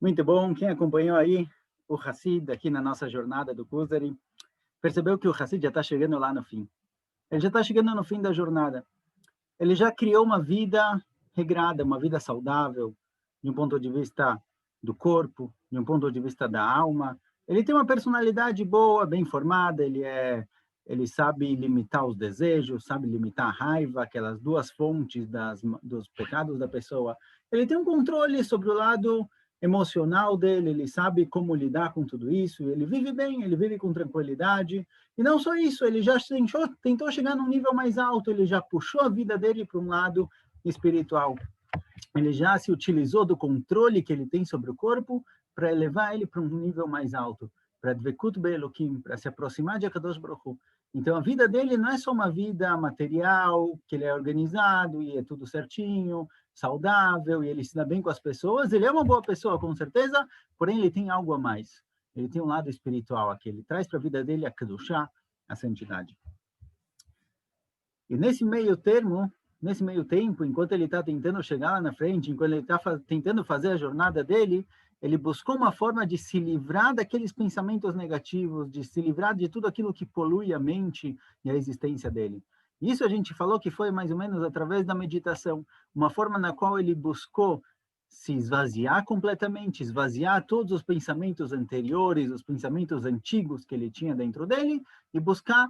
Muito bom. Quem acompanhou aí o Hassid aqui na nossa jornada do Kuzari, percebeu que o Hassid já está chegando lá no fim. Ele já está chegando no fim da jornada. Ele já criou uma vida regrada, uma vida saudável, de um ponto de vista do corpo, de um ponto de vista da alma. Ele tem uma personalidade boa, bem formada, ele sabe limitar os desejos, sabe limitar a raiva, aquelas duas fontes dos pecados da pessoa. Ele tem um controle sobre o lado emocional dele, ele sabe como lidar com tudo isso, ele vive bem, ele vive com tranquilidade, e não só isso, ele já tentou chegar num nível mais alto, ele já puxou a vida dele para um lado espiritual. Ele já se utilizou do controle que ele tem sobre o corpo para elevar ele para um nível mais alto, para Dvekut Be'elokim, para se aproximar de Akadosh Baruch Hu. Então, a vida dele não é só uma vida material, que ele é organizado e é tudo certinho, saudável, e ele se dá bem com as pessoas. Ele é uma boa pessoa, com certeza, porém ele tem algo a mais. Ele tem um lado espiritual aqui. Ele traz para a vida dele a Kedushá, a santidade. E nesse meio tempo, enquanto ele está tentando chegar lá na frente, enquanto ele está tentando fazer a jornada dele, ele buscou uma forma de se livrar daqueles pensamentos negativos, de se livrar de tudo aquilo que polui a mente e a existência dele. Isso a gente falou que foi mais ou menos através da meditação, uma forma na qual ele buscou se esvaziar completamente, esvaziar todos os pensamentos anteriores, os pensamentos antigos que ele tinha dentro dele, e buscar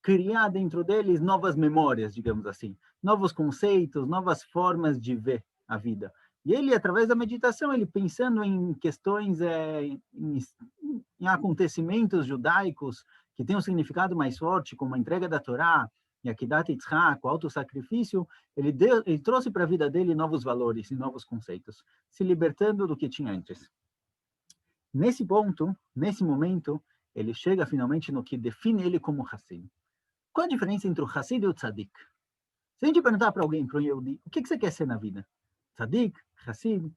criar dentro deles novas memórias, digamos assim, novos conceitos, novas formas de ver a vida. E ele, através da meditação, ele pensando em questões, em acontecimentos judaicos que têm um significado mais forte, como a entrega da Torá, e a Kedat Yitzhak, o autossacrifício, ele trouxe para a vida dele novos valores e novos conceitos, se libertando do que tinha antes. Nesse ponto, nesse momento, ele chega finalmente no que define ele como Hassid. Qual a diferença entre o Hassid e o Tzadik? Se a gente perguntar para alguém, para um Yehudi, o que você quer ser na vida? Tzadik? Hassid?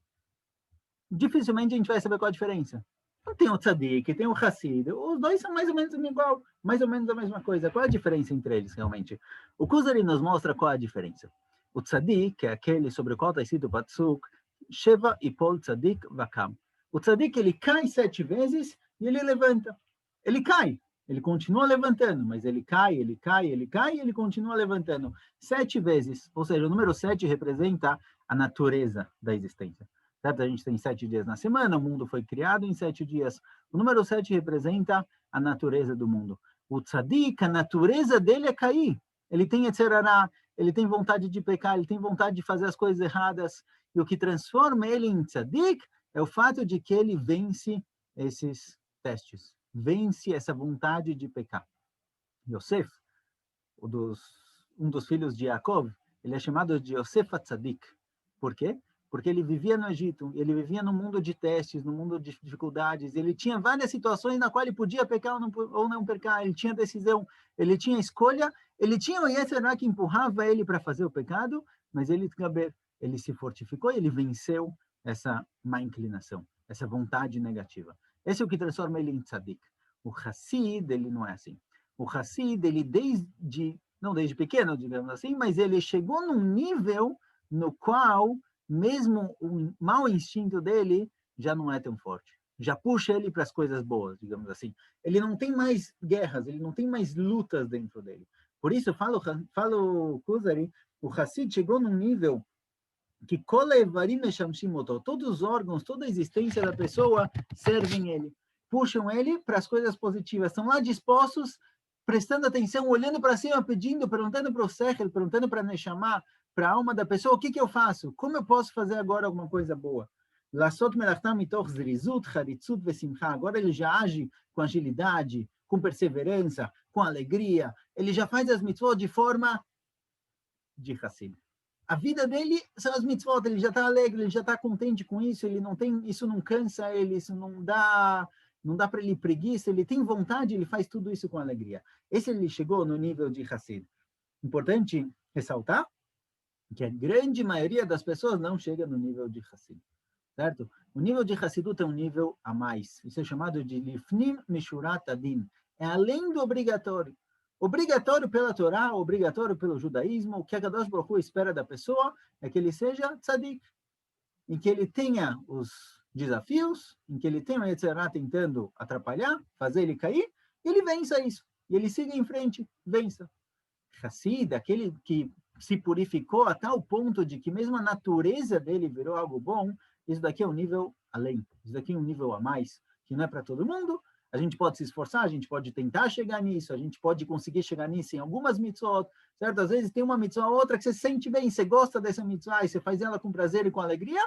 Dificilmente a gente vai saber qual a diferença. Não tem o Tzadik, tem o Hassid. Os dois são mais ou menos igual, mais ou menos a mesma coisa. Qual a diferença entre eles, realmente? O Kuzari nos mostra qual a diferença. O Tzadik, é aquele sobre o qual está escrito Patsuk, Sheva e Pol Tzadik Vakam. O Tzadik, ele cai 7 vezes e ele levanta. Ele cai, ele continua levantando, mas ele cai, ele cai, ele cai e ele continua levantando 7 vezes. Ou seja, o número 7 representa a natureza da existência. Certo? A gente tem 7 dias na semana, o mundo foi criado em 7 dias. O número 7 representa a natureza do mundo. O tzadik, a natureza dele é cair. Ele tem etzerará, ele tem vontade de pecar, ele tem vontade de fazer as coisas erradas. E o que transforma ele em tzadik é o fato de que ele vence esses testes, vence essa vontade de pecar. Yosef, um dos filhos de Jacob, ele é chamado de Yosef Atzadik. Por quê? Porque ele vivia no Egito, ele vivia no mundo de testes, no mundo de dificuldades, ele tinha várias situações na qual ele podia pecar ou não pecar, ele tinha decisão, ele tinha escolha, ele tinha o Yetzirah que empurrava ele para fazer o pecado, mas ele se fortificou e ele venceu essa má inclinação, essa vontade negativa. Esse é o que transforma ele em tzadik. O Hassid, ele não é assim. O Hassid, ele não desde pequeno, digamos assim, mas ele chegou num nível no qual, mesmo o mau instinto dele já não é tão forte. Já puxa ele para as coisas boas, digamos assim. Ele não tem mais guerras, ele não tem mais lutas dentro dele. Por isso, falo Kuzari, o Hassid chegou num nível que todos os órgãos, toda a existência da pessoa servem ele, puxam ele para as coisas positivas, estão lá dispostos, prestando atenção, olhando para cima, pedindo, perguntando para o Sechel, perguntando para a Neshama, para a alma da pessoa, o que eu faço? Como eu posso fazer agora alguma coisa boa? Agora ele já age com agilidade, com perseverança, com alegria, ele já faz as mitzvot de forma de Hassid. A vida dele são as mitzvot, ele já está alegre, ele já está contente com isso, ele não tem, isso não cansa ele, isso não dá para ele preguiça, ele tem vontade, ele faz tudo isso com alegria. Esse ele chegou no nível de Hassid. Importante ressaltar que a grande maioria das pessoas não chega no nível de Hassid, certo? O nível de Hassidut é um nível a mais. Isso é chamado de Lifnim Mishurat Adin. É além do obrigatório. Obrigatório pela Torá, obrigatório pelo judaísmo, o que a Kadosh Baruch Hu espera da pessoa é que ele seja tzadik, e que ele tenha desafios, em que ele tem o Yetzer Hara tentando atrapalhar, fazer ele cair, e ele vença isso. E ele siga em frente, vença. Hassid, aquele que se purificou a tal ponto de que mesmo a natureza dele virou algo bom, isso daqui é um nível além, isso daqui é um nível a mais, que não é para todo mundo. A gente pode se esforçar, a gente pode tentar chegar nisso, a gente pode conseguir chegar nisso em algumas mitzvot, certo? Às vezes tem uma mitzvah ou outra que você sente bem, você gosta dessa mitzvah e você faz ela com prazer e com alegria,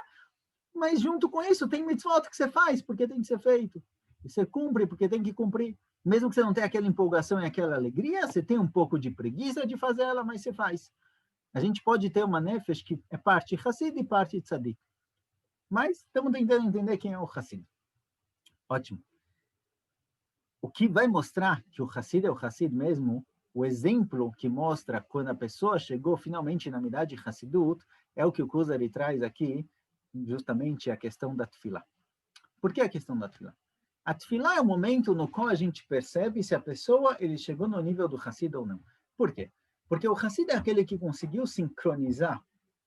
mas junto com isso tem mitzvot que você faz porque tem que ser feito, e você cumpre porque tem que cumprir. Mesmo que você não tenha aquela empolgação e aquela alegria, você tem um pouco de preguiça de fazer ela, mas você faz. A gente pode ter uma nefesh que é parte Hassid e parte Tzadik. Mas estamos tentando entender quem é o Hassid. Ótimo. O que vai mostrar que o Hassid é o Hassid mesmo, o exemplo que mostra quando a pessoa chegou finalmente na idade Hassidut, é o que o Kuzari traz aqui, justamente a questão da Tefilá. Por que a questão da Tefilá? A Tefilá é o momento no qual a gente percebe se a pessoa ele chegou no nível do Hassid ou não. Por quê? Porque o Hassid é aquele que conseguiu sincronizar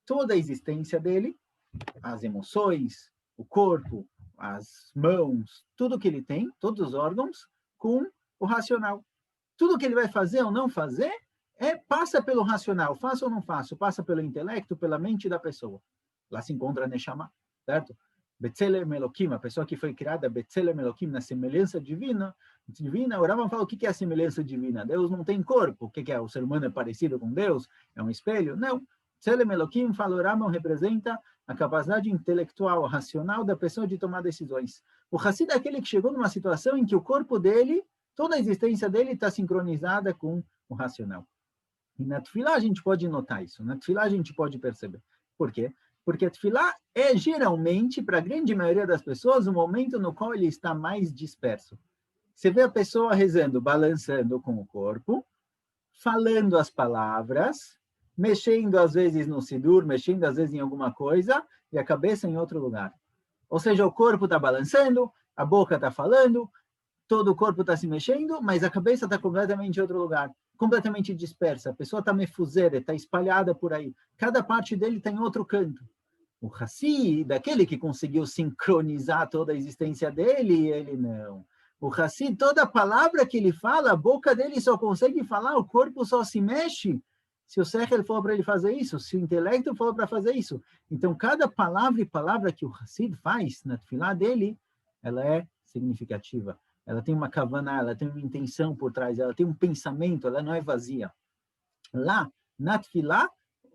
toda a existência dele, as emoções, o corpo, as mãos, tudo que ele tem, todos os órgãos, com o racional. Tudo que ele vai fazer ou não fazer passa pelo racional, faço ou não faço, passa pelo intelecto, pela mente da pessoa. Lá se encontra a Neshama, certo? Betzelem Elohim, a pessoa que foi criada Betzelem Elohim, na semelhança divina, o Rambam fala o que é a semelhança divina? Deus não tem corpo, o que é? O ser humano é parecido com Deus? É um espelho? Não. Betzelem Elohim, fala o Rambam, representa a capacidade intelectual, racional da pessoa de tomar decisões. O Hassid é aquele que chegou numa situação em que o corpo dele, toda a existência dele está sincronizada com o racional. E na Tefilá a gente pode notar isso, na Tefilá a gente pode perceber. Por quê? Porque a Tefilá é geralmente, para a grande maioria das pessoas, o momento no qual ele está mais disperso. Você vê a pessoa rezando, balançando com o corpo, falando as palavras, mexendo às vezes no sidur, mexendo às vezes em alguma coisa, e a cabeça em outro lugar. Ou seja, o corpo está balançando, a boca está falando, todo o corpo está se mexendo, mas a cabeça está completamente em outro lugar, completamente dispersa. A pessoa está mefuzera, está espalhada por aí. Cada parte dele está em outro canto. O Hassid, daquele que conseguiu sincronizar toda a existência dele, ele não. O Hassid, toda palavra que ele fala, a boca dele só consegue falar, o corpo só se mexe se o Sechel for para ele fazer isso, se o intelecto for para fazer isso. Então, cada palavra e palavra que o Hassid faz na tefilá dele, ela é significativa. Ela tem uma kavaná, ela tem uma intenção por trás, ela tem um pensamento, ela não é vazia. Lá, na tefilá,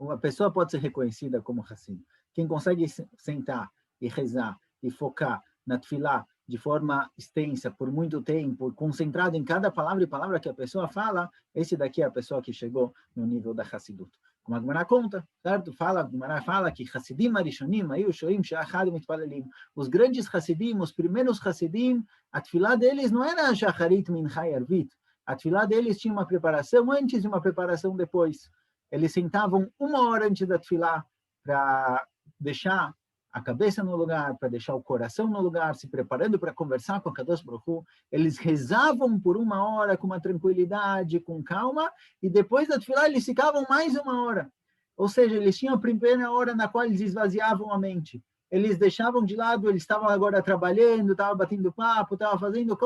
a pessoa pode ser reconhecida como Hassid. Quem consegue sentar e rezar e focar na tefilá de forma extensa, por muito tempo, concentrado em cada palavra e palavra que a pessoa fala, esse daqui é a pessoa que chegou no nível da Hassidut. Como a Gemara conta, certo? A Gemara fala que Hassidim Arishonim, aí os Shoim Shachad Mitpalelim, os grandes Hassidim, os primeiros Hassidim, a tefilá deles não era Shacharit Mincha e Arvit, a tefilá deles tinha uma preparação antes e uma preparação depois. Eles sentavam 1 hora antes da tefilá para deixar a cabeça no lugar, para deixar o coração no lugar, se preparando para conversar com a Kadosh Baruch Hu. Eles rezavam por 1 hora com uma tranquilidade, com calma, e depois da tefilá eles ficavam mais 1 hora. Ou seja, eles tinham a primeira hora na qual eles esvaziavam a mente. Eles deixavam de lado, eles estavam agora trabalhando, estavam batendo papo, estavam fazendo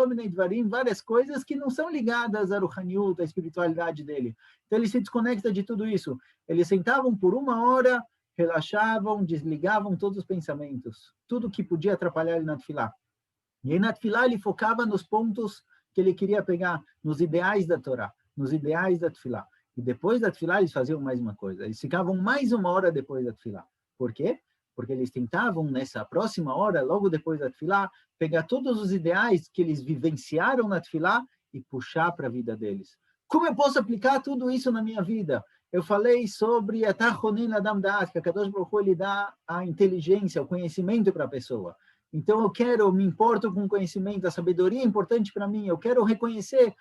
várias coisas que não são ligadas a Ruhaniut, à espiritualidade dele. Então ele se desconecta de tudo isso. Eles sentavam por 1 hora, relaxavam, desligavam todos os pensamentos, tudo que podia atrapalhar ele na tefilá. E aí na tefilá ele focava nos pontos que ele queria pegar, nos ideais da Torá, nos ideais da tefilá. E depois da tefilá eles faziam mais uma coisa, eles ficavam mais 1 hora depois da tefilá. Por quê? Porque eles tentavam, nessa próxima hora, logo depois da tefilá, pegar todos os ideais que eles vivenciaram na tefilá e puxar para a vida deles. Como eu posso aplicar tudo isso na minha vida? Eu falei sobre a Tachonin Adam Da'at, que a Kadosh Baruch Hu, ele dá a inteligência, o conhecimento para a pessoa. Então eu me importo com o conhecimento, a sabedoria é importante para mim, eu quero conhecer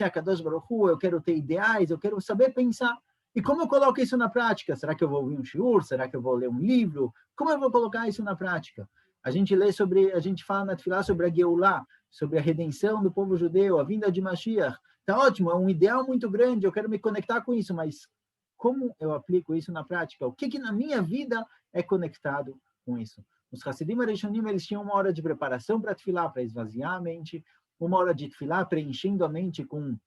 a Kadosh Baruch Hu, eu quero ter ideais, eu quero saber pensar. E como eu coloco isso na prática? Será que eu vou ouvir um shiur? Será que eu vou ler um livro? Como eu vou colocar isso na prática? A gente fala na Tefilá sobre a Geulah, sobre a redenção do povo judeu, a vinda de Mashiach. Tá ótimo, é um ideal muito grande, eu quero me conectar com isso, mas como eu aplico isso na prática? O que na minha vida é conectado com isso? Os Hassidim Arishonim, eles tinham uma hora de preparação para tefilá, para esvaziar a mente, uma hora de tefilá preenchendo a mente com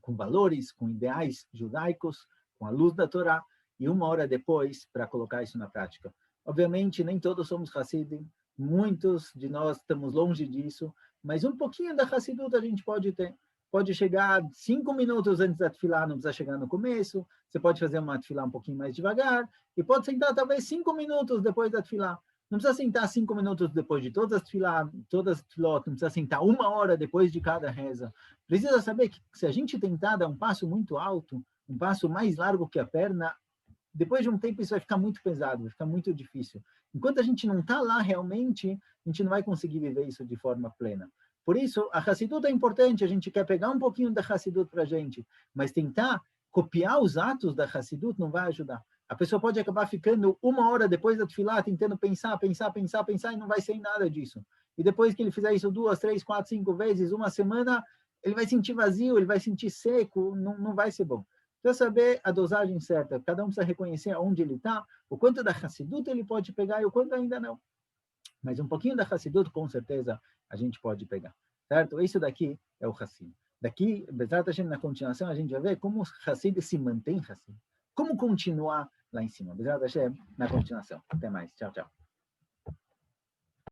valores, com ideais judaicos, com a luz da Torá, e uma hora depois para colocar isso na prática. Obviamente, nem todos somos Hassidim, muitos de nós estamos longe disso, mas um pouquinho da Hassidut a gente pode ter. Pode chegar 5 minutos antes da tefilá, não precisa chegar no começo, você pode fazer uma tefilá um pouquinho mais devagar, e pode sentar talvez 5 minutos depois da tefilá. Não precisa sentar 5 minutos depois de todas as tefilá, todas as tefilot, não precisa sentar uma hora depois de cada reza. Precisa saber que se a gente tentar dar um passo muito alto, um passo mais largo que a perna, depois de um tempo isso vai ficar muito pesado, vai ficar muito difícil. Enquanto a gente não está lá realmente, a gente não vai conseguir viver isso de forma plena. Por isso, a Hassidut é importante, a gente quer pegar um pouquinho da Hassidut para a gente, mas tentar copiar os atos da Hassidut não vai ajudar. A pessoa pode acabar ficando uma hora depois da tefilá, tentando pensar, e não vai ser nada disso. E depois que ele fizer isso 2, 3, 4, 5 vezes, uma semana, ele vai sentir vazio, ele vai sentir seco, não vai ser bom. Precisa saber a dosagem certa, cada um precisa reconhecer onde ele está, o quanto da Hassidut ele pode pegar e o quanto ainda não. Mas um pouquinho da Hassidut, com certeza, a gente pode pegar. Certo? Isso daqui é o Hassid. Daqui, na continuação, a gente vai ver como o Hassid se mantém Hassid. Como continuar lá em cima. Na continuação. Até mais. Tchau, tchau.